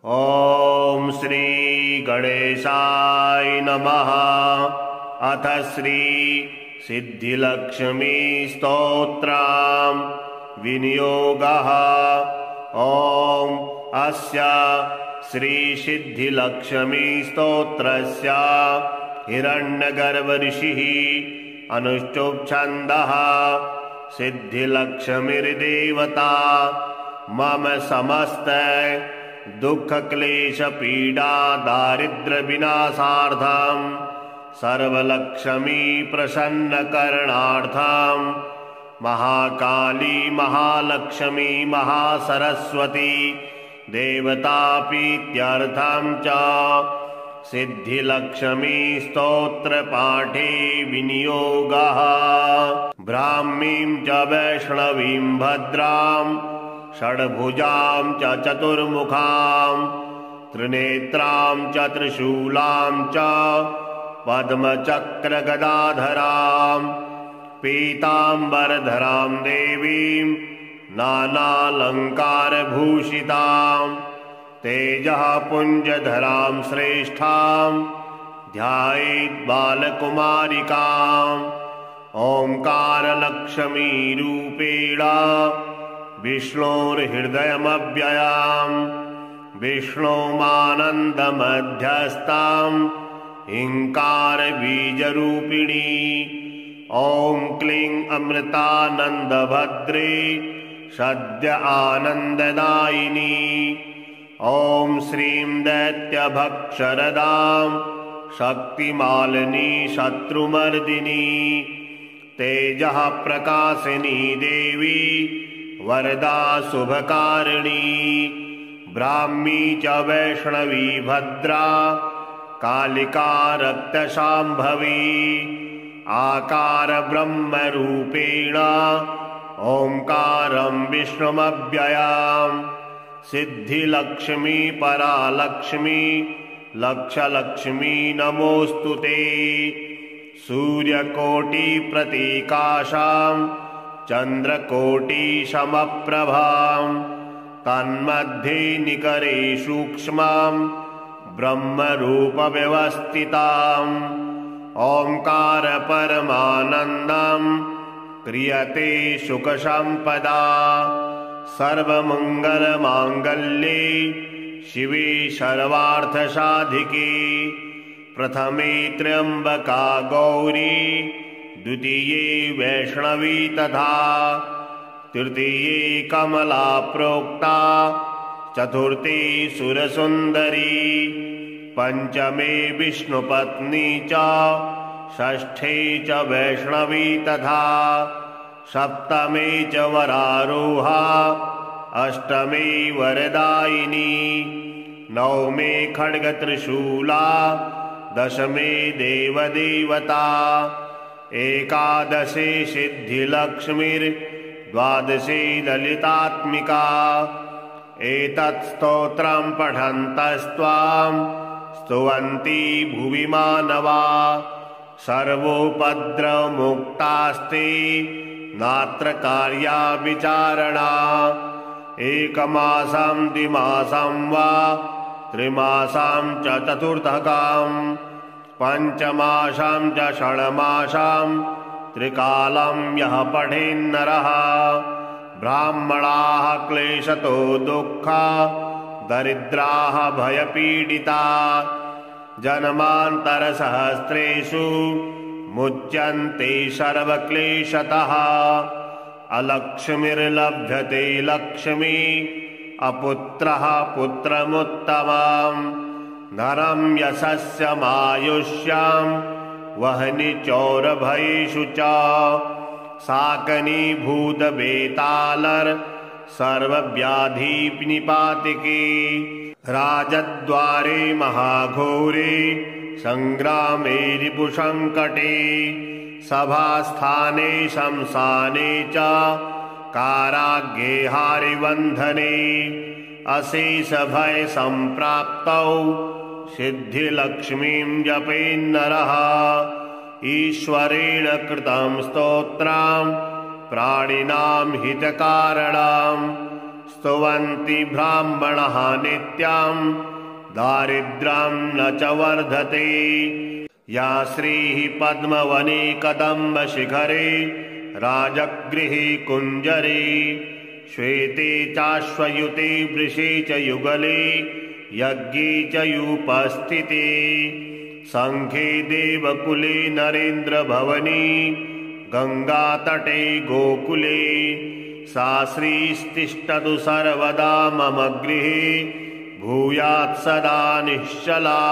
ॐ श्री गणेशाय नमः। अथ श्री सिद्धिलक्ष्मी स्तोत्रम् विनियोगः। ॐ अस्य श्री सिद्धिलक्ष्मी स्तोत्रस्य हिरण्यगर्भ ऋषिः अनुष्टुप् छन्दः। सिद्धिलक्ष्मीर्देवता मम समस्त दुःख क्लेश पीडा दारिद्र्य विनाशार्थं सर्वलक्ष्मी प्रसन्नकरणार्थं महाकाली महालक्ष्मी महासरस्वती देवतापीत्यर्थं च सिद्धिलक्ष्मी स्तोत्रपाठे विनियोगः। ब्राह्मीं च वैष्णवीं भद्रां षड्भुजां च चतुर्मुखां त्रिनेत्रां च त्रिशूलां च पद्मचक्रगदाधरां पीताम्बरधरां देवीं नानालङ्कारभूषितां तेजः पुञ्जधरां श्रेष्ठां ध्यायेत् बालकुमारिकाम्। ओंकारलक्ष्मीरूपेण विष्णोर्हृदयमव्ययां विष्णोमानन्दमध्यस्थां हिंकारबीजरूपिणी। ॐ क्लीं अमृतानन्दभद्रे सद्य आनन्ददायिनी। ॐ श्रीं दैत्यभक्षरदां शक्तिमालिनी शत्रुमर्दिनी तेजः प्रकाशिनी देवी वरदा शुभकारिणी। ब्राह्मी च वैष्णवी भद्रा कालिका रक्तशाम्भवी आकार ब्रह्मरूपेण ओंकारं विष्णुमव्ययां सिद्धिलक्ष्मी परालक्ष्मी लक्षलक्ष्मी नमोस्तुते। सूर्यकोटिप्रतीकाशां चन्द्रकोटिसमप्रभां तन्मध्ये निकरे सूक्ष्मां ब्रह्मरूपव्यवस्थिताम्। ओंकार परमानन्दं क्रियते सुखसम्पदा सर्वमङ्गलमाङ्गल्ये शिवे सर्वार्थसाधिके। प्रथमे त्र्यम्बका गौरी द्वितीये वैष्णवी तथा तृतीये कमला प्रोक्ता चतुर्थे सुरसुन्दरी पंचमे विष्णुपत्नी च षष्ठे च वैष्णवी तथा सप्तमे च वरारोहा अष्टमे वरदायिनी नवमे खड्गत्रिशूला दशमे देवदेवता एकादशे सिद्धिलक्ष्मीर्द्वादशे ललितात्मिका। एतत् स्तोत्रं पठन्तस्त्वां स्तुवन्ति भुवि मानवा सर्वोपद्रवमुक्तास्ते नात्र कार्या विचारणा। एकमासं द्विमासं वा त्रिमासं च चतुर्थकं पञ्चमासं च षण्मासं त्रिकालं यः पठेन्नरः ब्राह्मणाः क्लेशतो दुःखा दरिद्राः भयपीडिता जन्मान्तरसहस्रेषु मुच्यन्ते सर्वक्लेशतः। अलक्ष्मीर्लभ्यते लक्ष्मी अपुत्रः पुत्रमुत्तमं धनं यशस्यमायुष्यं वह्नि चौरभयेषु च साकनीभूतबेतालर सर्वव्याधिनिपातिके। राजद्वारे महाघोरे संग्रामे रिपुसंकटे सभास्थाने शमशाने च काराग्रे हारिबन्धने अशेषभय सम्प्राप्तौ सिद्धिलक्ष्मीं जपेन्नरः। ईश्वरेण कृतं स्तोत्रं प्राणिनां हितकारणं स्तुवन्ति ब्राह्मणः नित्यां दारिद्र्यं न च वर्धते। या श्रीः पद्मवने कदम्बशिखरे राजगृहे कुञ्जरे श्वेते चाश्वयुते वृषे च युगले यज्ञे च युपस्थिते सङ्घे देवकुले नरेन्द्रभवने गङ्गातटे गोकुले सा श्रीस्तिष्ठतु सर्वदा मम गृहे भूयात् सदा निश्चला।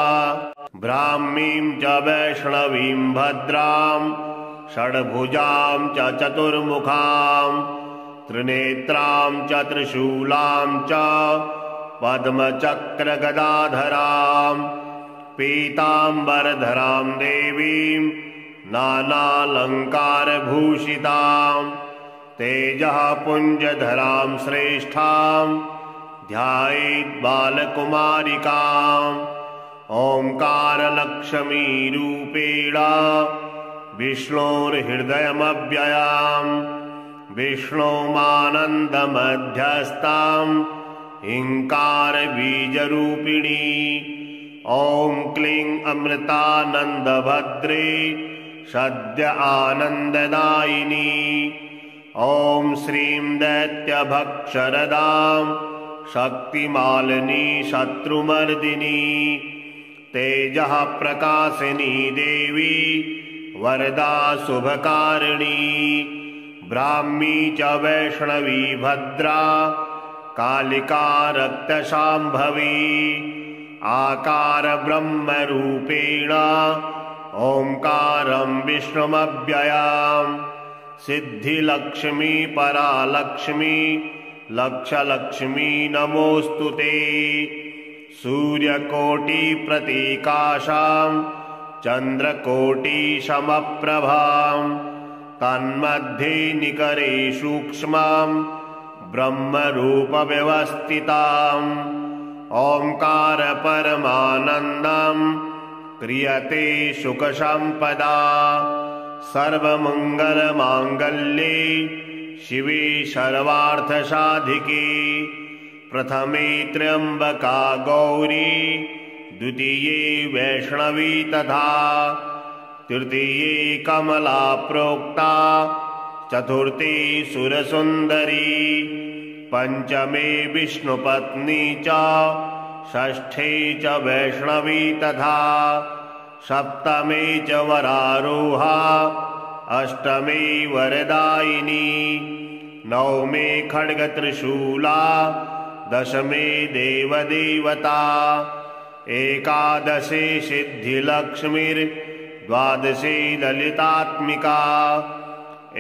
ब्राह्मीं च वैष्णवीं भद्रां षड्भुजां च चतुर्मुखां त्रिनेत्रां च त्रिशूलां च पद्मचक्रगदाधरां पीताम्बरधरां देवीं नानालङ्कारभूषितां तेजः पुञ्जधरां श्रेष्ठां ध्यायेत् बालकुमारिकाम्। ओंकारलक्ष्मीरूपेण विष्णोर्हृदयमव्ययां विष्णोमानन्दमध्यस्थां हिंकारबीजरूपिणी ॐ क्लीं अमृतानन्दभद्रे सद्य आनन्ददायिनी ॐ श्रीं दैत्यभक्षरदां शक्तिमालिनी शत्रुमर्दिनी तेजः प्रकाशिनी देवी वरदा शुभकारिणी ब्राह्मी च वैष्णवी भद्रा कालिका रक्तशाम्भवी आकार ब्रह्मरूपेण ओंकारं विष्णुमव्ययां सिद्धिलक्ष्मी परालक्ष्मी लक्षलक्ष्मी नमोस्तुते। सूर्यकोटिप्रतीकाशां चन्द्रकोटिसमप्रभां तन्मध्ये निकरे सूक्ष्मां ब्रह्मरूपव्यवस्थितां ओंकार परमानन्दं क्रियते सुखसम्पदा सर्वमङ्गलमाङ्गल्ये शिवे सर्वार्थसाधिके प्रथमे त्र्यम्बका गौरी द्वितीये वैष्णवी तथा तृतीये कमला प्रोक्ता चतुर्थे सुरसुन्दरी पंचमे विष्णुपत्नी च षष्ठे च वैष्णवी तथा सप्तमे च वरारोहा अष्टमे वरदायिनी नवमे खड्गत्रिशूला दशमे देवदेवता एकादशे सिद्धिलक्ष्मीर्द्वादशे ललितात्मिका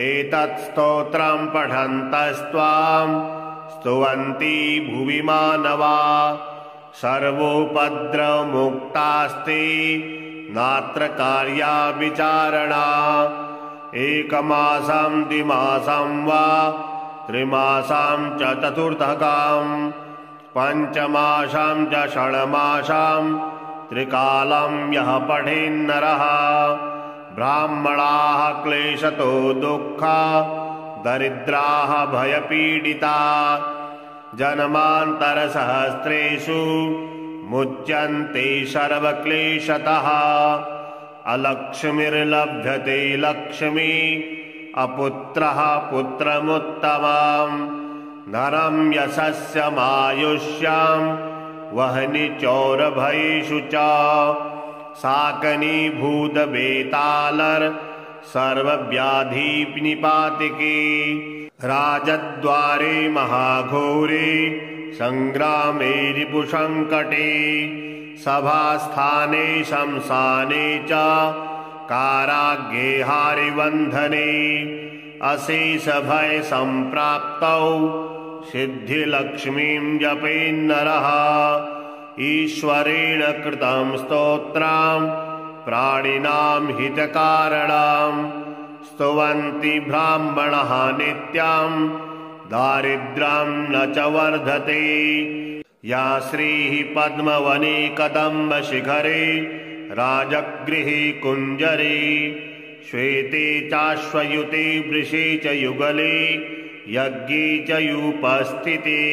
एतत् स्तोत्रं पठन्तस्त्वां स्तुवन्ति भुवि मानवा सर्वोपद्रवमुक्तास्ते नात्र कार्या विचारणा एकमासं द्विमासं वा त्रिमासं च चतुर्थकं पञ्चमासं च षण्मासं त्रिकालं यः पठेन्नरः ब्राह्मणाः क्लेशतो दुःखा दरिद्राः भयपीडिता जन्मान्तरसहस्रेषु मुच्यन्ते सर्वक्लेशतः अलक्ष्मीर्लभ्यते लक्ष्मी अपुत्रः पुत्रमुत्तमम् धनं यशस्यमायुष्यं वह्नि चौरभयेषु च साकनीभूतवेतालर सर्वव्याधिनिपातिके राजद्वारे महाघोरे संग्रामे रिपुसंकटे सभास्थाने शमशाने च काराग्रे हारिबन्धने अशेषभय सम्प्राप्तौ सिद्धिलक्ष्मीं जपेन्नरः ईश्वरेण कृतं स्तोत्रं प्राणिनां हितकारणं स्तुवन्ति ब्राह्मणः नित्यं दारिद्र्यं न च वर्धते। या श्रीः पद्मवने कदम्बशिखरे राजगृहे कुञ्जरे श्वेते चाश्वयुते वृषे च युगले यज्ञे च युपस्थिते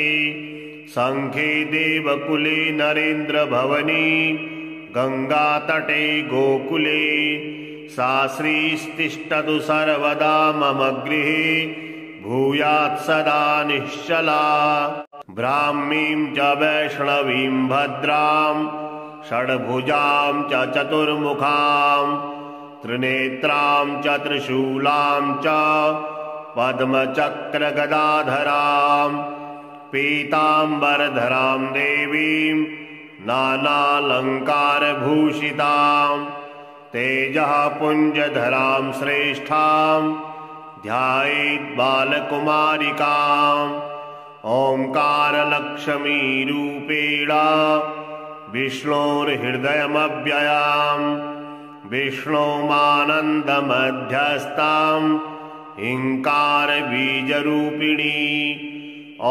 संखे देवकुले नरेन्द्रभवनी गंगातटे गोकुले सा श्रीस्तिष्ठतु सर्वदा मम गृहे भूयात् सदा निश्चला। ब्राह्मीं च वैष्णवीं भद्रां षड्भुजां च चतुर्मुखां त्रिनेत्रां च त्रिशूलां च पद्मचक्रगदाधरां पीताम्बरधरां देवीं नानालङ्कारभूषितां तेजः पुञ्जधरां श्रेष्ठां ध्यायेत् बालकुमारिकाम्। ओंकारलक्ष्मीरूपेण विष्णोर्हृदयमव्ययां विष्णोमानन्दमध्यस्थां हिंकारबीजरूपिणी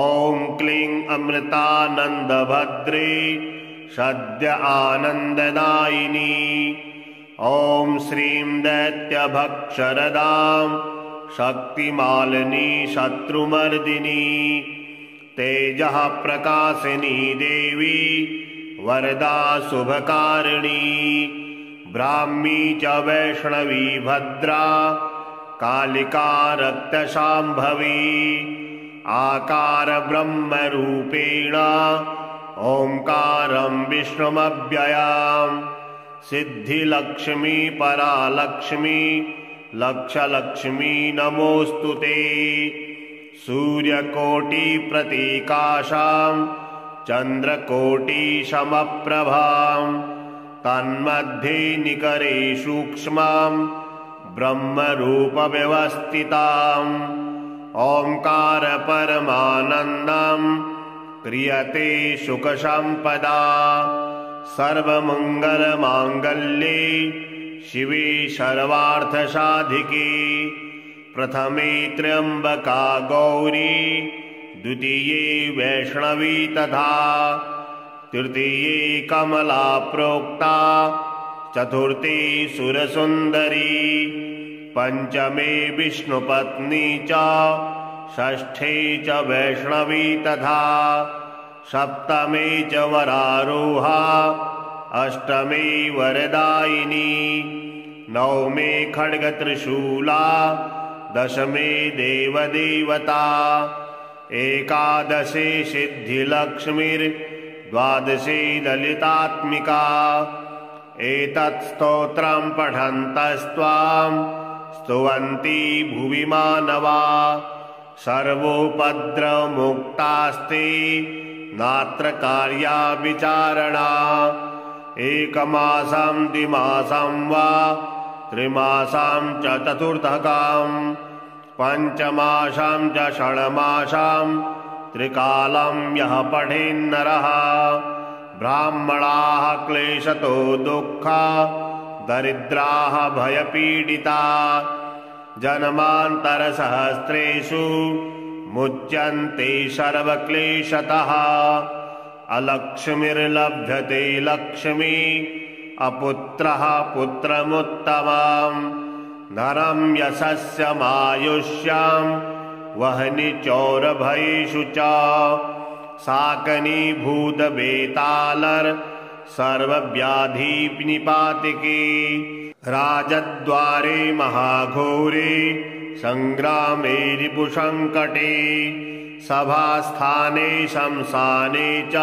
ॐ क्लीं अमृतानन्दभद्रे सद्य आनन्ददायिनी ॐ श्रीं दैत्यभक्षरदां शक्तिमालिनी शत्रुमर्दिनी तेजः प्रकाशिनी देवी वरदा शुभकारिणी ब्राह्मी च वैष्णवी भद्रा कालिका रक्तशाम्भवी आकार ब्रह्मरूपेण ओंकारं विष्णुमव्ययां सिद्धिलक्ष्मी परालक्ष्मी लक्षलक्ष्मी नमोस्तुते सूर्यकोटिप्रतीकाशां चन्द्रकोटिसमप्रभां तन्मध्ये निकरे सूक्ष्मां ब्रह्मरूपव्यवस्थिताम् ओंकार परमानन्दं क्रियते सुखसम्पदा सर्वमङ्गलमाङ्गल्ये शिवे सर्वार्थसाधिके प्रथमे त्र्यम्बका गौरी द्वितीये वैष्णवी तथा तृतीये कमला प्रोक्ता चतुर्थी सुरसुन्दरी पंचमे विष्णुपत्नी च षष्ठे च वैष्णवी तथा सप्तमे च वरारोहा अष्टमे वरदायिनी नवमे खड्गत्रिशूला दशमे देवदेवता एकादशे सिद्धिलक्ष्मीर्द्वादशे ललितात्मिका एतत् स्तोत्रं पठन्तस्त्वां स्तुवन्ति भुवि मानवा सर्वोपद्रवमुक्तास्ते नात्र कार्या विचारणा एकमासं द्विमासं वा त्रिमासं च चतुर्थकां पञ्चमासं च षण्मासं त्रिकालं यः पठेन्नरः ब्राह्मणाः क्लेशतो दुःखा दरिद्राः भयपीडिता जन्मान्तरसहस्रेषु मुच्यन्ते सर्वक्लेशतः अलक्ष्मीर्लभ्यते लक्ष्मी अपुत्रः पुत्रमुत्तमम् नरं यशस्यमायुष्यां वह्नि चौरभयेषु च साकनीभूतवेतालर सर्वव्याधिनिपातिके राजद्वारे महाघोरे संग्रामे रिपुसंकटे सभास्थाने शमशाने च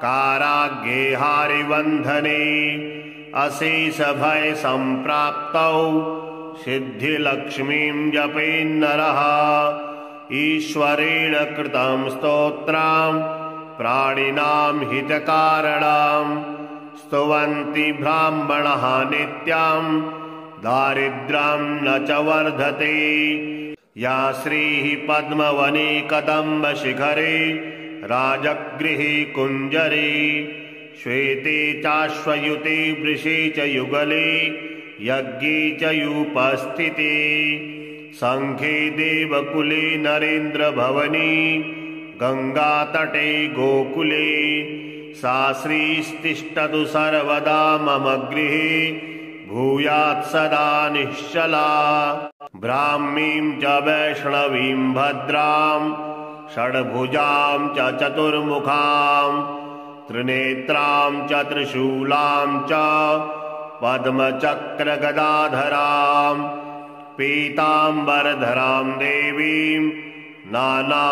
काराग्रे हारिबन्धने अशेषभय सम्प्राप्तौ सिद्धिलक्ष्मीं जपेन्नरः ईश्वरेण कृतं स्तोत्रं प्राणिनां हितकारणं स्तुवन्ति ब्राह्मणः नित्यं दारिद्र्यं न च वर्धते या श्रीः पद्मवने कदम्बशिखरे राजगृहे कुञ्जरे श्वेते चाश्वयुते वृषे च युगले यज्ञे च युपस्थिते संखे देवकुले नरेन्द्रभवनी गंगातटे गोकुले सा श्रीस्तिष्ठतु सर्वदा मम गृहे भूयात् सदा निश्चला। ब्राह्मीं च वैष्णवीं भद्रां षड्भुजां च चतुर्मुखां त्रिनेत्रां च त्रिशूलां च पद्मचक्रगदाधरां पीताम्बरधरां देवीं नानालङ्कारभूषितां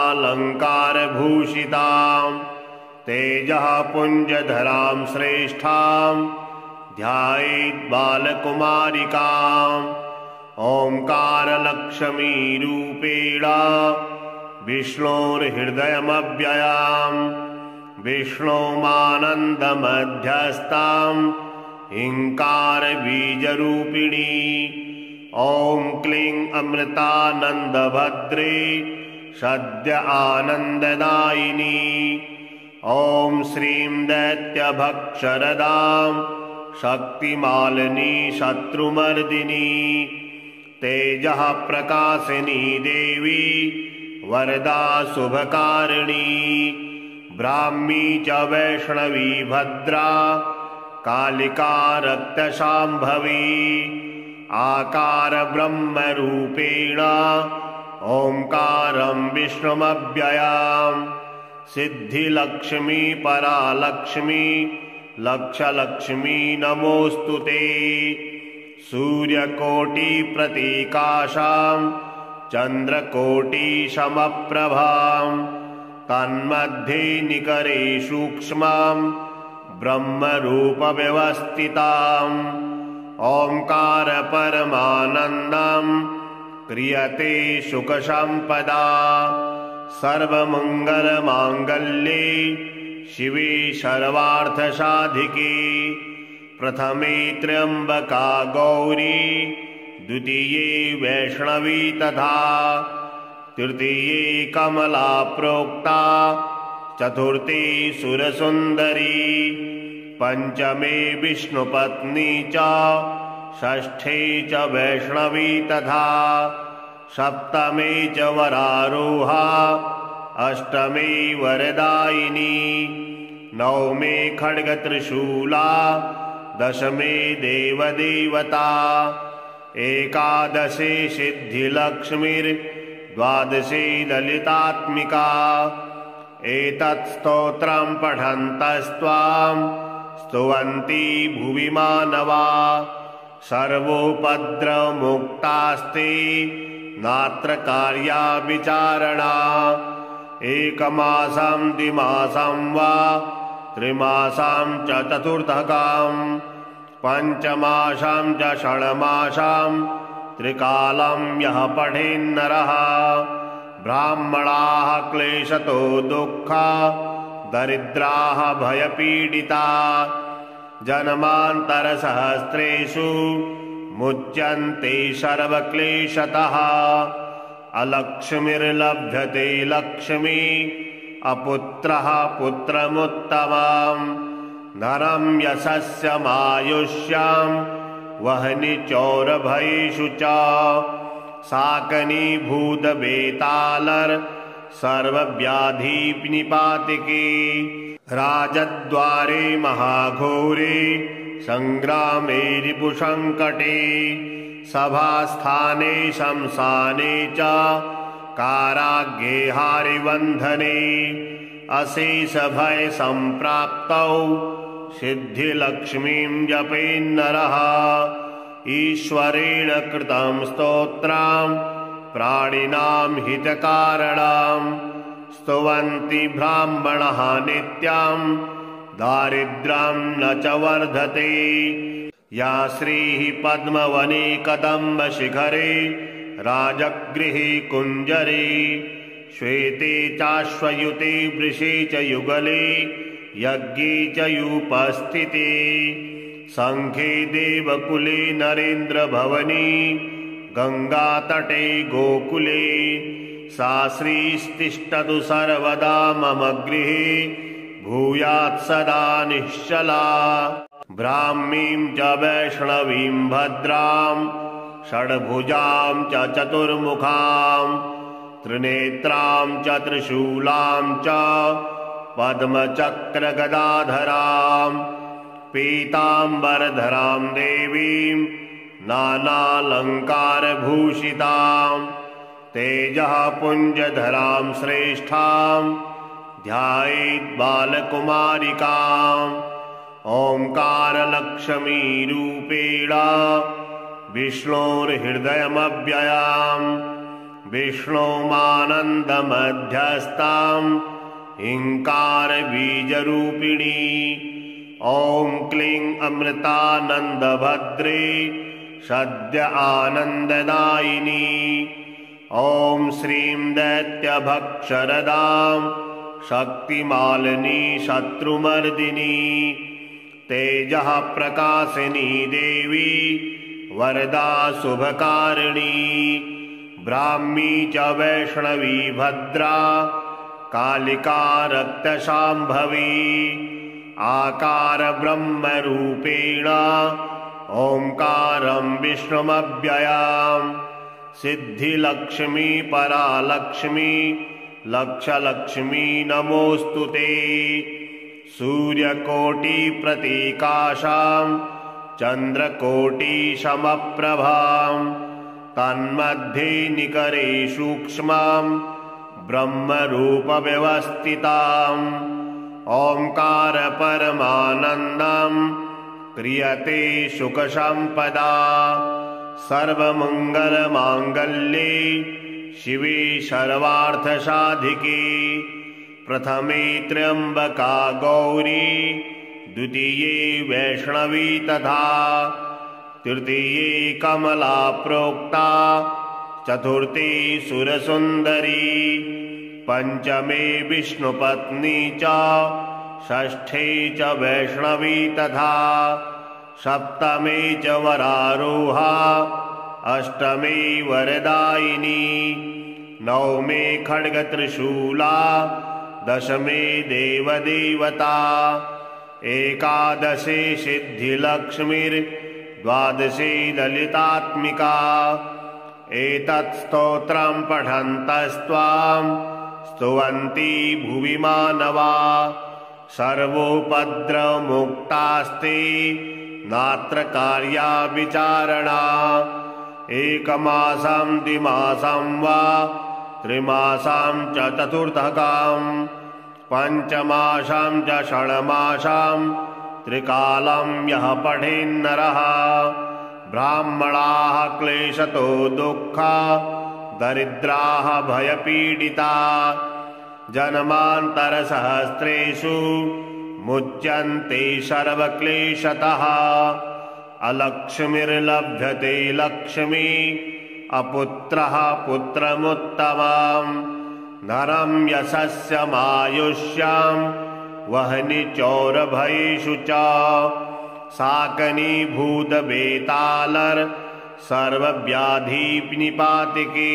तेजः पुञ्जधरां श्रेष्ठां ध्यायेत् बालकुमारिकाम् ओंकारलक्ष्मीरूपेण विष्णोर्हृदयमव्ययाम् विष्णोमानन्दमध्यस्थां हिंकारबीजरूपिणी ॐ क्लीं अमृतानन्दभद्रे सद्य आनन्ददायिनी ॐ श्रीं दैत्यभक्षरदां शक्तिमालिनी शत्रुमर्दिनी तेजः प्रकाशिनी देवी वरदा शुभकारिणी ब्राह्मी च वैष्णवी भद्रा कालिका रक्तशाम्भवी आकार ब्रह्मरूपेण ओंकारं विष्णुमव्ययाम् सिद्धिलक्ष्मी परालक्ष्मी लक्षलक्ष्मी नमोऽस्तुते सूर्यकोटिप्रतीकाशां चन्द्रकोटिसमप्रभां तन्मध्ये निकरे सूक्ष्मां ब्रह्मरूपव्यवस्थिताम् ओंकार परमानन्दं क्रियते सुखसम्पदा सर्वमङ्गलमाङ्गल्ये शिवे सर्वार्थसाधिके प्रथमे त्र्यम्बका गौरी द्वितीये वैष्णवी तथा तृतीये कमला प्रोक्ता चतुर्थे सुरसुन्दरी पंचमे विष्णुपत्नी च षष्ठे च वैष्णवी तथा सप्तमे च वरारोहा अष्टमे वरदायिनी नवमे खड्गत्रिशूला दशमे देवदेवता एकादशे सिद्धिलक्ष्मीर्द्वादशे ललितात्मिका एतत् स्तोत्रं पठन्तस्त्वां स्तुवन्ति भुवि मानवा सर्वोपद्रवमुक्तास्ते नात्र कार्या विचारणा एकमासं द्विमासं वा त्रिमासं च चतुर्थकां पञ्चमासं च षण्मासं त्रिकालं यः पठेन्नरः ब्राह्मणाः क्लेशतो दुःखा दरिद्राः भयपीडिता जन्मान्तरसहस्रेषु मुच्यन्ते सर्वक्लेशतः अलक्ष्मीर्लभ्यते लक्ष्मी अपुत्रः पुत्रमुत्तमम् धनं यशस्यमायुष्यं वह्नि चौरभयेषु च साकनीभूतवेतालर सर्वव्याधिनिपातिके राजद्वारे महाघोरे संग्रामे रिपुसंकटे सभास्थाने शमशाने च काराग्रे हारिबन्धने अशेषभय सम्प्राप्तौ सिद्धिलक्ष्मीं जपेन्नरः ईश्वरेण कृतं स्तोत्रं प्राणिनां हितकारणं स्तुवन्ति ब्राह्मणः नित्यं दारिद्र्यं न च वर्धते या श्रीः पद्मवने कदम्बशिखरे राजगृहे कुञ्जरे श्वेते चाश्वयुते वृषे च युगले यज्ञे च युपस्थिते संघे देवकुले नरेन्द्रभवने गंगातटे गोकुले सा श्रीस्तिष्ठतु सर्वदा मम गृहे भूयात् सदा निश्चला ब्राह्मीं च वैष्णवीं भद्रां षड्भुजां च चतुर्मुखां त्रिनेत्रां च त्रिशूलां च पद्मचक्रगदाधरां पीताम्बरधरां देवीं नानालङ्कारभूषितां तेजः पुञ्जधरां श्रेष्ठां ध्यायेत् बालकुमारिकाम् ओंकारलक्ष्मीरूपेण विष्णोर्हृदयमव्ययाम् विष्णोमानन्दमध्यस्थां हिंकारबीजरूपिणी ॐ क्लीं अमृतानन्दभद्रे सद्य आनन्ददायिनी ॐ श्रीं दैत्यभक्षरदां शक्तिमालिनी शत्रुमर्दिनी तेजः प्रकाशिनी देवी वरदा शुभकारिणी ब्राह्मी च वैष्णवी भद्रा कालिका रक्तशाम्भवी आकार ब्रह्मरूपेण ओंकारं विष्णुमव्ययाम् सिद्धिलक्ष्मी परालक्ष्मी लक्षलक्ष्मी नमोऽस्तुते सूर्यकोटिप्रतीकाशां चन्द्रकोटिसमप्रभां तन्मध्ये निकरे सूक्ष्मां ब्रह्मरूपव्यवस्थिताम् ओंकार परमानन्दं क्रियते सुखसम्पदा सर्वमङ्गलमाङ्गल्ये शिवे सर्वार्थसाधिके प्रथमे त्र्यम्बका गौरी द्वितीये वैष्णवी तथा तृतीये कमला प्रोक्ता चतुर्थे सुरसुन्दरी पंचमे विष्णुपत्नी च षष्ठे च वैष्णवी तथा सप्तमे च वरारोहा अष्टमे वरदायिनी नवमे खड्गत्रिशूला दशमे देवदेवता एकादशे सिद्धिलक्ष्मीर्द्वादशे ललितात्मिका एतत् स्तोत्रं पठन्तस्त्वां स्तुवन्ति भुवि मानवा सर्वोपद्रवमुक्तास्ते नात्र कार्या विचारणा एकमासं द्विमासं वा त्रिमासं च चतुर्थकं पञ्चमासं च षण्मासं त्रिकालं यः पठेन्नरः ब्राह्मणाः क्लेशतो दुःखा दरिद्राः भयपीडिता जन्मान्तरसहस्रेषु मुच्यन्ते सर्वक्लेशतः अलक्ष्मीर्लभ्यते लक्ष्मी अपुत्रः पुत्रमुत्तमम् धनं यशस्यमायुष्यं वह्निचौरभयेषु च साकनीभूतवेतालर सर्वव्याधिनिपातिके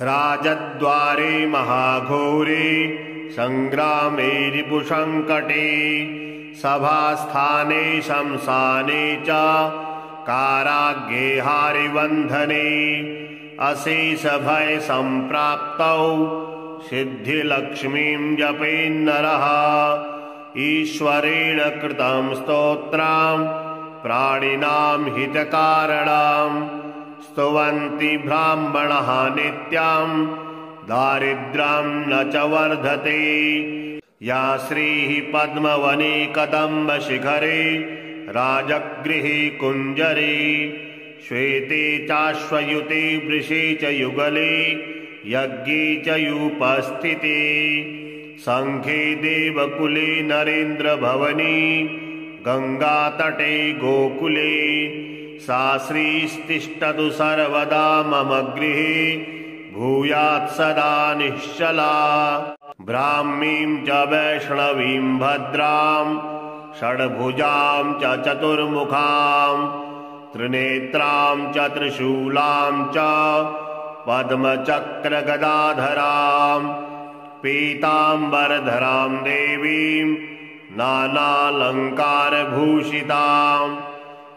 राजद्वारे महाघोरे संग्रामे रिपुसंकटे सभास्थाने शमशाने च काराग्रे हारिबन्धने अशेषभय सम्प्राप्तौ सिद्धिलक्ष्मीं जपेन्नरः ईश्वरेण कृतं स्तोत्रं प्राणिनां हितकारणं स्तुवन्ति ब्राह्मणः नित्यं दारिद्र्यं न च वर्धते या श्रीः पद्मवने कदम्बशिखरे राजगृहे कुञ्जरे श्वेते चाश्वयुते वृषे च युगले यज्ञे च युपस्थिते संघे देवकुले नरेन्द्रभवने गंगातटे गोकुले सा श्रीस्तिष्ठतु सर्वदा मम गृहे भूयात् सदा निश्चला ब्राह्मीं च वैष्णवीं भद्रां षड्भुजां च चतुर्मुखां त्रिनेत्रां च त्रिशूलां च पद्मचक्रगदाधरां पीताम्बरधरां देवीं नानालङ्कारभूषितां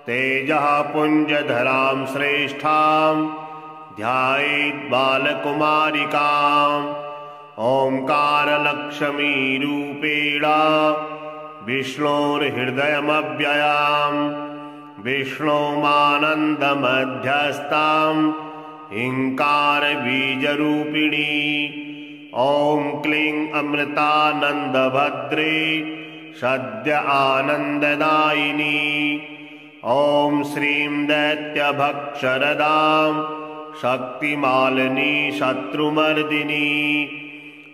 तेजः पुञ्जधरां श्रेष्ठां ध्यायेत् बालकुमारिकाम् ओंकारलक्ष्मीरूपेण विष्णोर्हृदयमव्ययाम् विष्णोमानन्दमध्यस्थाम् हिंकारबीजरूपिणी। ॐ क्लीं अमृतानन्दभद्रे सद्य आनन्ददायिनी। ॐ श्रीं दैत्यभक्षरदां शक्तिमालिनी शत्रुमर्दिनी।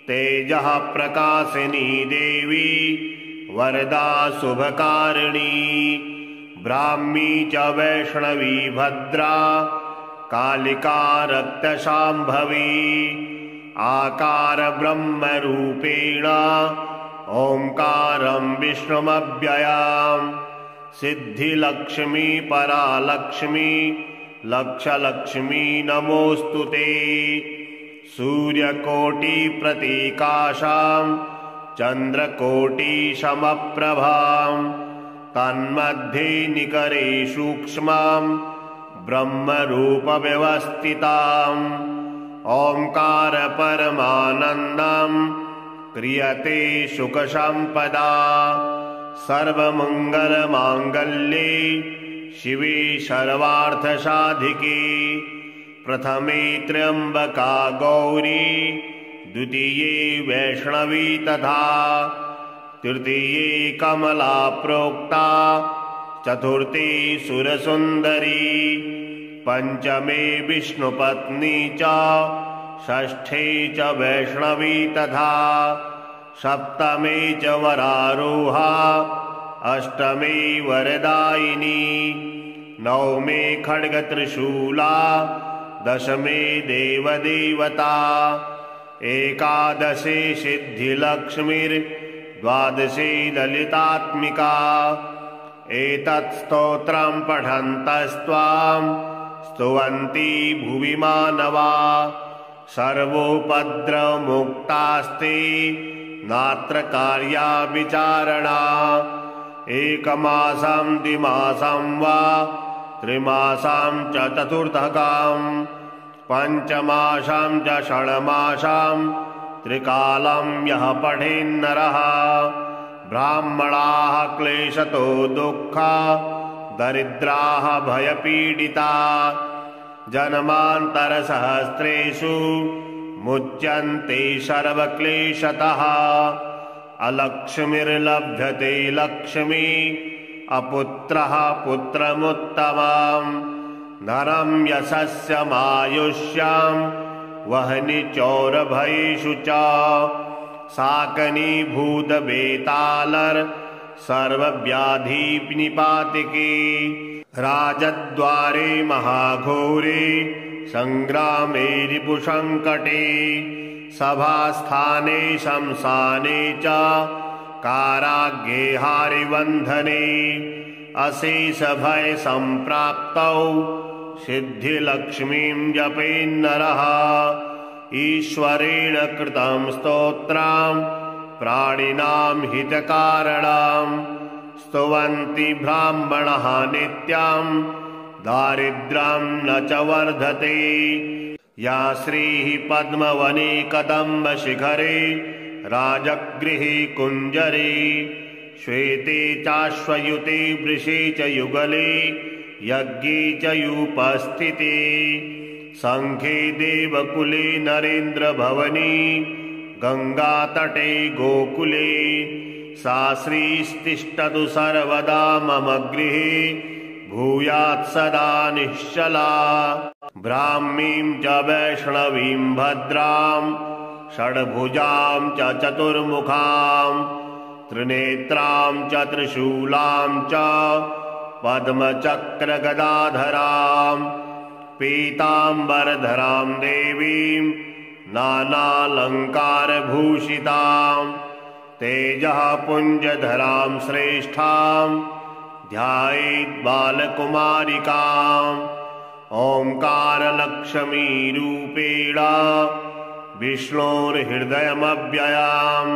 तेजः प्रकाशिनी देवी वरदा शुभकारिणी। ब्राह्मी च वैष्णवी भद्रा कालिका रक्तशाम्भवी। आकार ब्रह्मरूपेण ओंकारं विष्णुमव्ययाम्। सिद्धिलक्ष्मी परालक्ष्मी लक्षलक्ष्मी नमोऽस्तुते। सूर्यकोटिप्रतीकाशां चन्द्रकोटिसमप्रभां तन्मध्ये निकरे सूक्ष्मां ब्रह्मरूपव्यवस्थिताम्। ओंकार परमानन्दं क्रियते सुखसम्पदा। सर्वमङ्गलमाङ्गल्ये शिवे सर्वार्थसाधिके। प्रथमे त्र्यम्बका गौरी द्वितीये वैष्णवी तथा तृतीये कमला प्रोक्ता चतुर्थे सुरसुन्दरी। पंचमे विष्णुपत्नी च षष्ठे च वैष्णवी तथा सप्तमे च वरारोहा अष्टमे वरदायिनी। नवमे खड्गत्रिशूला दशमे देवदेवता। एकादशे सिद्धिलक्ष्मीर्द्वादशे ललितात्मिका। एतत् स्तोत्रं पठन्तस्त्वां स्तुवन्ति भुवि मानवा। सर्वोपद्रवमुक्तास्ते नात्र कार्या विचारणा। एकमासं द्विमासं वा त्रिमासं च चतुर्थकं पञ्चमासं च षण्मासं त्रिकालं यः पठेन्नरः। ब्राह्मणाः क्लेशतो दुःखा दरिद्राः भयपीडिता। जन्मान्तरसहस्रेषु मुच्यन्ते सर्वक्लेशतः। अलक्ष्मीर्लभ्यते लक्ष्मी अपुत्रः पुत्रमुत्तमम्। धनं यशस्यमायुष्यं वह्नि चौरभयेषु च। साकनीभूतवेतालर सर्वव्याधिनिपातिके। राजद्वारे महाघोरे संग्रामे रिपुसङ्कटे। सभास्थाने शमशाने च काराग्रे हारिबन्धने। अशेषभय सम्प्राप्तौ सिद्धिलक्ष्मीं जपेन्नरः। ईश्वरेण कृतं स्तोत्रं प्राणिनां हितकारणं। स्तुवन्ति ब्राह्मणः नित्यं दारिद्र्यं न च वर्धते। या श्रीः पद्मवने कदम्बशिखरे राजगृहे कुञ्जरे। श्वेते चाश्वयुते वृषे च युगले यज्ञे च युपस्थिते। संघे देवकुले नरेन्द्रभवने गङ्गातटे गोकुले। सा श्रीस्तिष्ठतु सर्वदा मम गृहे भूयात् सदा निश्चला। ब्राह्मीं च वैष्णवीं भद्रां षड्भुजां च चतुर्मुखां त्रिनेत्रां च त्रिशूलां च पद्मचक्रगदाधरां। पीताम्बरधरां देवीं नानालङ्कारभूषितां। तेजः पुञ्जधरां श्रेष्ठां ध्यायेत् बालकुमारिकाम्। ओंकारलक्ष्मीरूपेण विष्णोर्हृदयमव्ययाम्।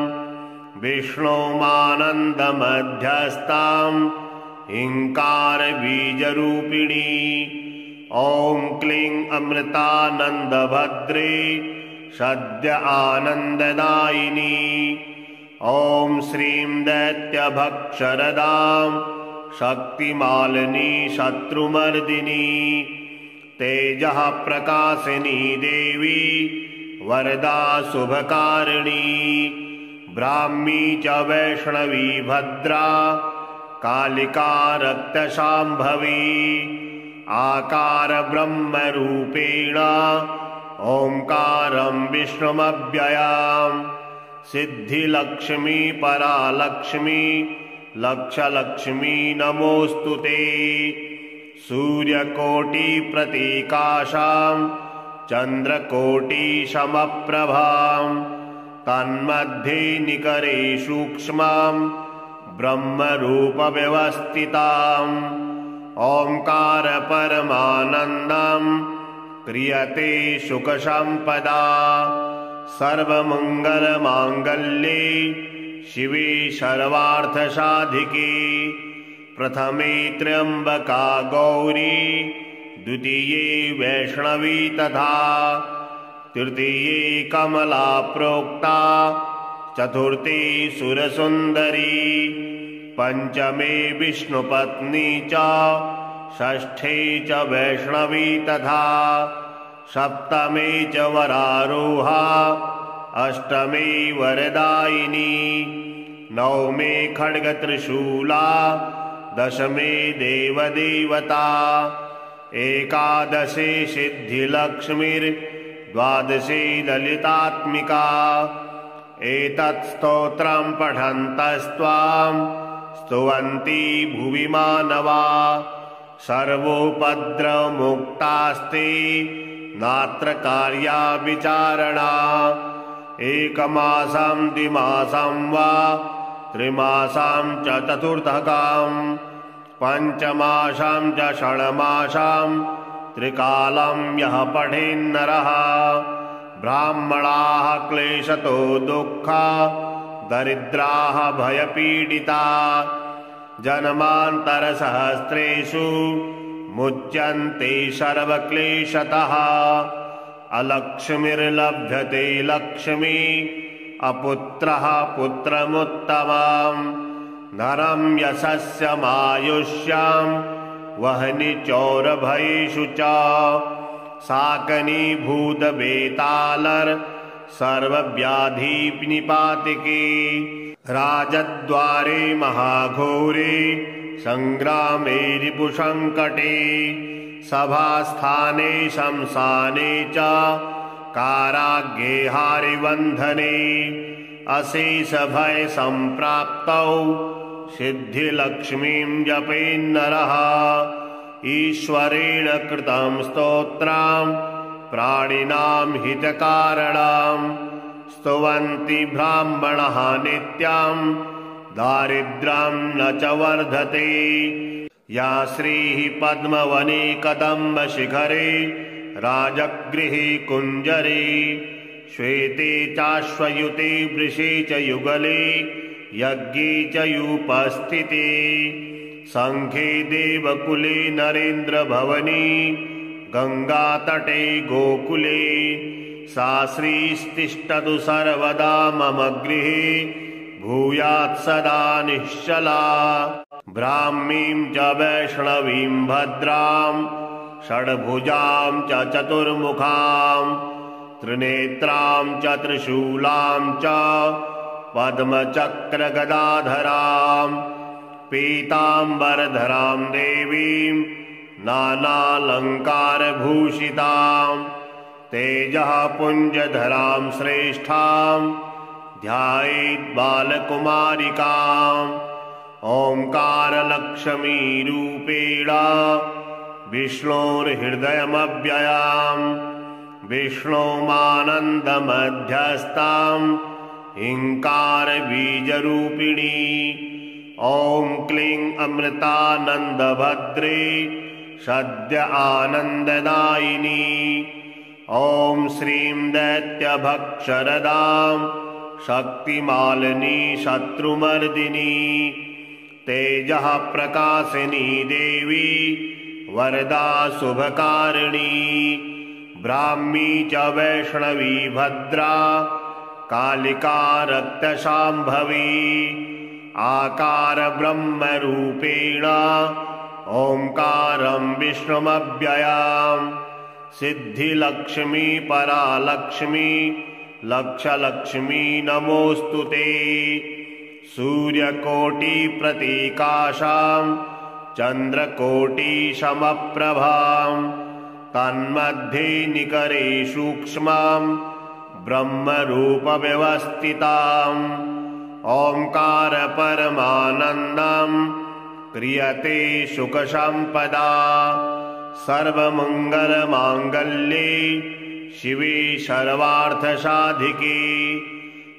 विष्णोमानन्दमध्यस्थां हिंकारबीजरूपिणी। ॐ क्लीं अमृतानन्दभद्रे सद्य आनन्ददायिनी। ॐ श्रीं दैत्यभक्षरदां शक्तिमालिनी शत्रुमर्दिनी तेजः प्रकाशिनी देवी वरदा शुभकारिणी ब्राह्मी च वैष्णवी भद्रा कालिका रक्तशाम्भवी आकार ब्रह्मरूपेण ओंकारं विष्णुमव्ययां सिद्धिलक्ष्मी परालक्ष्मी लक्षलक्ष्मी नमोस्तुते सूर्यकोटिप्रतीकाशां चन्द्रकोटिसमप्रभां तन्मध्ये निकरे सूक्ष्मां ब्रह्मरूपव्यवस्थिताम् ओंकार परमानन्दं क्रियते सुखसम्पदा सर्वमङ्गलमाङ्गल्ये शिवे सर्वार्थसाधिके प्रथमे त्र्यम्बका गौरी द्वितीये वैष्णवी तथा तृतीये कमला प्रोक्ता चतुर्थी सुरसुन्दरी पंचमे विष्णुपत्नी च षष्ठे च वैष्णवी तथा सप्तमे च वरारोहा अष्टमे वरदायिनी नवमे खड्गत्रिशूला दशमे देवदेवता एकादशे सिद्धिलक्ष्मीर्द्वादशे ललितात्मिका एतत् स्तोत्रं पठन्तस्त्वां स्तुवन्ति भुवि मानवा सर्वोपद्रवमुक्तास्ते नात्र कार्या विचारणा एकमासं द्विमासं वा त्रिमासं च चतुर्थकां पञ्चमासं च षण्मासं त्रिकालं यः पठेन्नरः ब्राह्मणाः क्लेशतो दुःखा दरिद्राः भयपीडिता जन्मान्तरसहस्रेषु मुच्यन्ते सर्वक्लेशतः अलक्ष्मीर्लभ्यते लक्ष्मी अपुत्रः पुत्रमुत्तमम् नरं यशस्यमायुष्यां वह्नि चौरभयेषु च साकनीभूतवेतालर सर्वव्याधिनिपातिके राजद्वारे महाघोरे संग्रामे रिपुसंकटे सभास्थाने शमशाने च काराग्रे हारिबन्धने अशेषभय सम्प्राप्तौ सिद्धिलक्ष्मीं जपेन्नरः ईश्वरेण कृतं स्तोत्रं प्राणिनां हितकारणं स्तुवन्ति ब्राह्मणः नित्यं दारिद्र्यं न च वर्धते या श्रीः पद्मवने कदम्बशिखरे राजगृहे कुञ्जरे श्वेते चाश्वयुते वृषे च युगले यज्ञे च युपस्थिते संघे देवकुले नरेन्द्रभवने गंगातटे गोकुले सा श्रीस्तिष्ठतु सर्वदा मम गृहे भूयात् सदा निश्चला ब्राह्मीं च वैष्णवीं भद्रां षड्भुजां च चतुर्मुखां त्रिनेत्रां च त्रिशूलां च पद्मचक्रगदाधरां पीताम्बरधरां देवीं नानालङ्कारभूषितां तेजः पुञ्जधरां श्रेष्ठां ध्यायेत् बालकुमारिकाम् ओंकारलक्ष्मीरूपेण विष्णोर्हृदयमव्ययां विष्णोमानन्दमध्यस्थां हिंकारबीजरूपिणी ॐ क्लीं अमृतानन्दभद्रे सद्य आनन्ददायिनी ॐ श्रीं दैत्यभक्षरदां शक्तिमालिनी शत्रुमर्दिनी तेजः प्रकाशिनी देवी वरदा शुभकारिणी ब्राह्मी च वैष्णवी भद्रा कालिका रक्तशाम्भवी आकार ब्रह्मरूपेण ओंकारं विष्णुमव्ययाम् सिद्धिलक्ष्मी परालक्ष्मी लक्षलक्ष्मी नमोऽस्तुते। सूर्यकोटिप्रतीकाशां चन्द्रकोटिसमप्रभां तन्मध्ये निकरे सूक्ष्मां ब्रह्मरूपव्यवस्थिताम् ओंकार परमानन्दं क्रियते सुखसम्पदा सर्वमङ्गलमाङ्गल्ये शिवे सर्वार्थसाधिके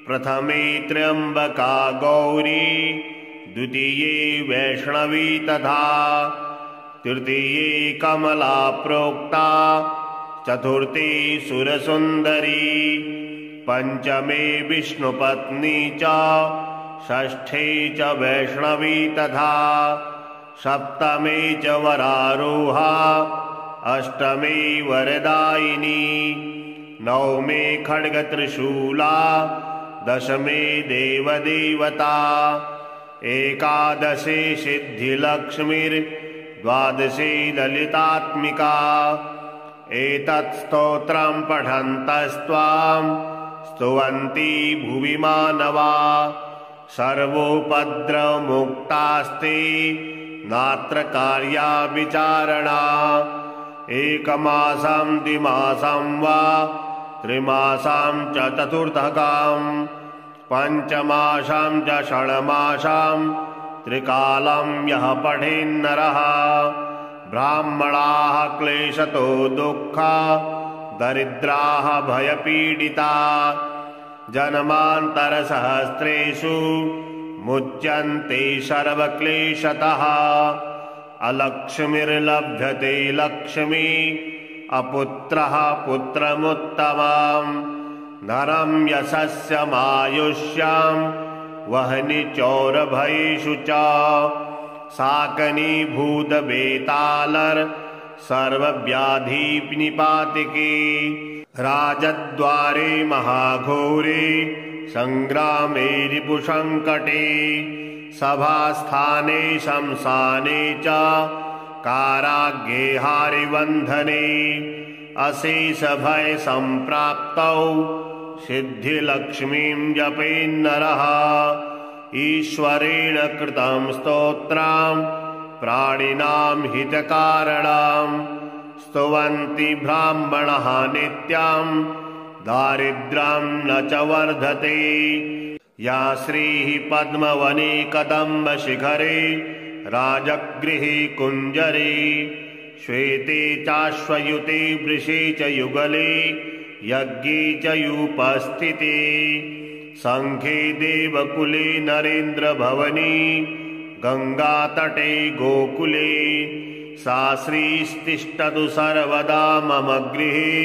प्रथमे त्र्यम्बका गौरी द्वितीये वैष्णवी तथा तृतीये कमला प्रोक्ता चतुर्थे सुरसुन्दरी पंचमे विष्णुपत्नी च षष्ठे च वैष्णवी तथा सप्तमे च वरारोहा अष्टमे वरदायिनी नवमे खड्गत्रिशूला दशमे देवदेवता एकादशे सिद्धिलक्ष्मीर्द्वादशे ललितात्मिका एतत् स्तोत्रं पठन्तस्त्वां स्तुवन्ति भुवि मानवा सर्वोपद्रवमुक्तास्ते नात्र कार्या विचारणा एकमासं द्विमासं वा त्रिमासं च चतुर्थकां पञ्चमासं च षण्मासं त्रिकालं यः पठेन्नरः ब्राह्मणाः क्लेशतो दुःखा दरिद्राः भयपीडिता जन्मान्तरसहस्रेषु मुच्यन्ते सर्वक्लेशतः अलक्ष्मीर्लभ्यते लक्ष्मी अपुत्रः पुत्रमुत्तमं धनं यशस्यमायुष्यं वह्नि चौरभयेषु च साकनीभूतवेतालर सर्वव्याधिनिपातिके राजद्वारे महाघोरे संग्रामे रिपुसंकटे सभास्थाने शमशाने च काराग्रे हारिबन्धने अशेषभय सम्प्राप्तौ सिद्धिलक्ष्मीं जपेन्नरः ईश्वरेण कृतं स्तोत्रं प्राणिनां हितकारणं स्तुवन्ति ब्राह्मणः नित्यं दारिद्र्यं न च वर्धते या श्रीः पद्मवने कदम्बशिखरे राजगृहे कुञ्जरे श्वेते चाश्वयुते वृषे च युगले यज्ञे च युपस्थिते संघे देवकुले नरेन्द्रभवने गङ्गातटे गोकुले सा श्रीस्तिष्ठतु सर्वदा मम गृहे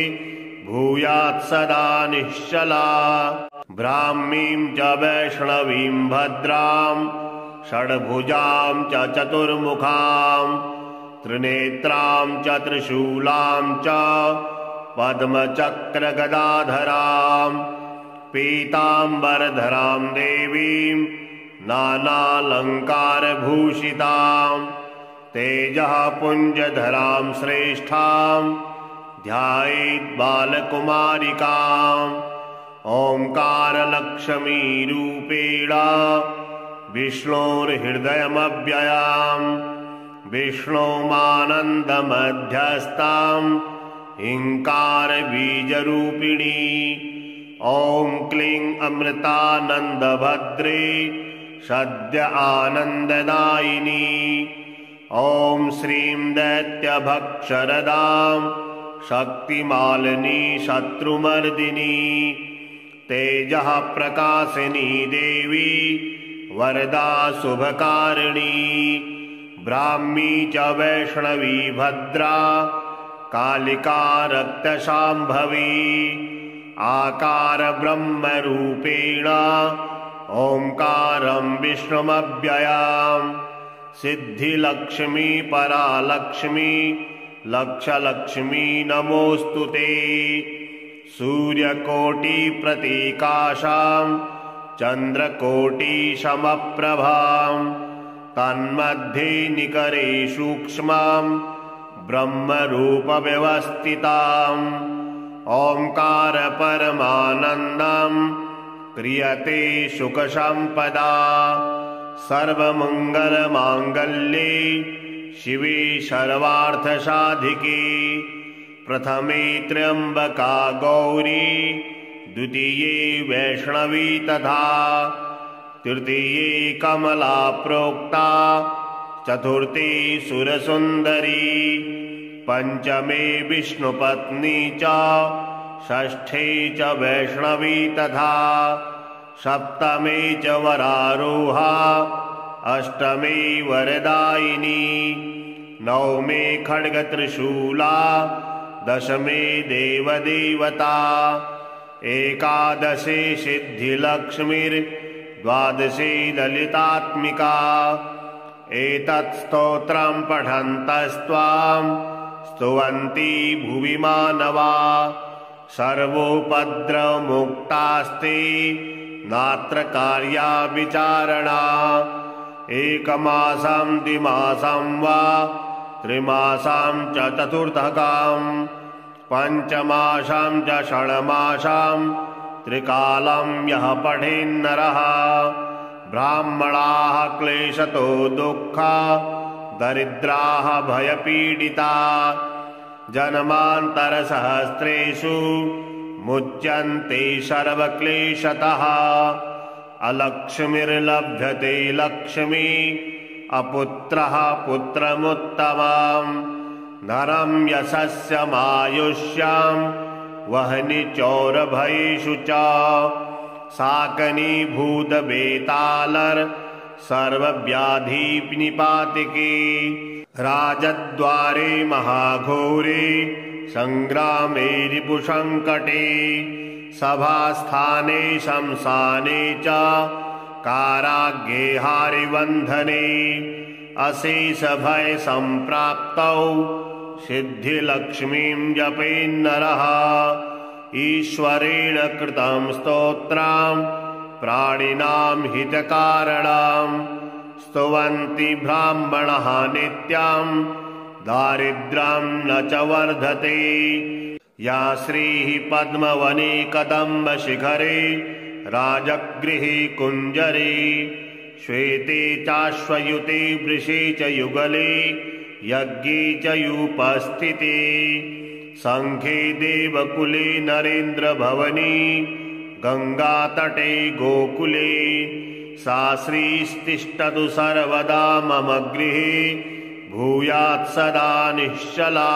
भूयात् सदा निश्चला ब्राह्मीं च वैष्णवीं भद्रां षड्भुजां च चतुर्मुखां त्रिनेत्रां च त्रिशूलां च पद्मचक्रगदाधरां पीताम्बरधरां देवीं नानालङ्कारभूषितां तेजः पुञ्जधरां श्रेष्ठां ध्यायेत् बालकुमारिकाम् ओंकारलक्ष्मीरूपेण विष्णोर्हृदयमव्ययां विष्णोमानन्दमध्यस्थां हिंकारबीजरूपिणी ॐ क्लीं अमृतानन्दभद्रे सद्य आनन्ददायिनी ॐ श्रीं दैत्यभक्षरदां शक्तिमालिनी शत्रुमर्दिनी तेजः प्रकाशिनी देवी वरदा शुभकारिणी ब्राह्मी च वैष्णवी भद्रा कालिका रक्तशाम्भवी आकार ब्रह्मरूपेण ओंकारं विष्णुमव्ययां सिद्धिलक्ष्मी परालक्ष्मी लक्षलक्ष्मी नमोऽस्तुते। सूर्यकोटिप्रतीकाशां चन्द्रकोटिसमप्रभां तन्मध्ये निकरे सूक्ष्मां ब्रह्मरूपव्यवस्थिताम् ओंकार परमानन्दं क्रियते सुखसम्पदा सर्वमङ्गलमाङ्गल्ये शिवे सर्वार्थसाधिके प्रथमे त्र्यम्बका गौरी द्वितीये वैष्णवी तथा तृतीये कमला प्रोक्ता चतुर्थे सुरसुन्दरी पंचमे विष्णुपत्नी च षष्ठे च वैष्णवी तथा सप्तमे च वरारोहा अष्टमे वरदायिनी नवमे खड्गत्रिशूला दशमे देवदेवता एकादशे सिद्धिलक्ष्मीर्द्वादशे ललितात्मिका एतत् स्तोत्रं पठन्तस्त्वां स्तुवन्ति भुवि मानवा सर्वोपद्रवमुक्तास्ते नात्र कार्या विचारणा एकमासं द्विमासं वा त्रिमासं च चतुर्थकां पञ्चमासं च षण्मासं त्रिकालं यः पठेन्नरः ब्राह्मणाः क्लेशतो दुःखा दरिद्राः भयपीडिता जन्मान्तरसहस्रेषु मुच्यन्ते सर्वक्लेशतः अलक्ष्मीर्लभ्यते लक्ष्मी अपुत्रः पुत्रमुत्तमम् धनं यशस्यमायुष्यं वह्नि चौरभयेषु च साकनीभूतवेतालर सर्वव्याधिनिपातिके राजद्वारे महाघोरे संग्रामे रिपुसंकटे सभास्थाने शमशाने च काराग्रे हारिबन्धने अशेषभय सम्प्राप्तौ सिद्धिलक्ष्मीं जपेन्नरः ईश्वरेण कृतं स्तोत्रं प्राणिनां हितकारणं स्तुवन्ति ब्राह्मणः नित्यं दारिद्र्यं न च वर्धते या श्रीः पद्मवने कदम्बशिखरे राजगृहे कुञ्जरे श्वेते चाश्वयुते वृषे च युगले यज्ञे च युपस्थिते संघे देवकुले नरेन्द्रभवने गङ्गातटे गोकुले सा श्रीस्तिष्ठतु सर्वदा मम गृहे भूयात् सदा निश्चला।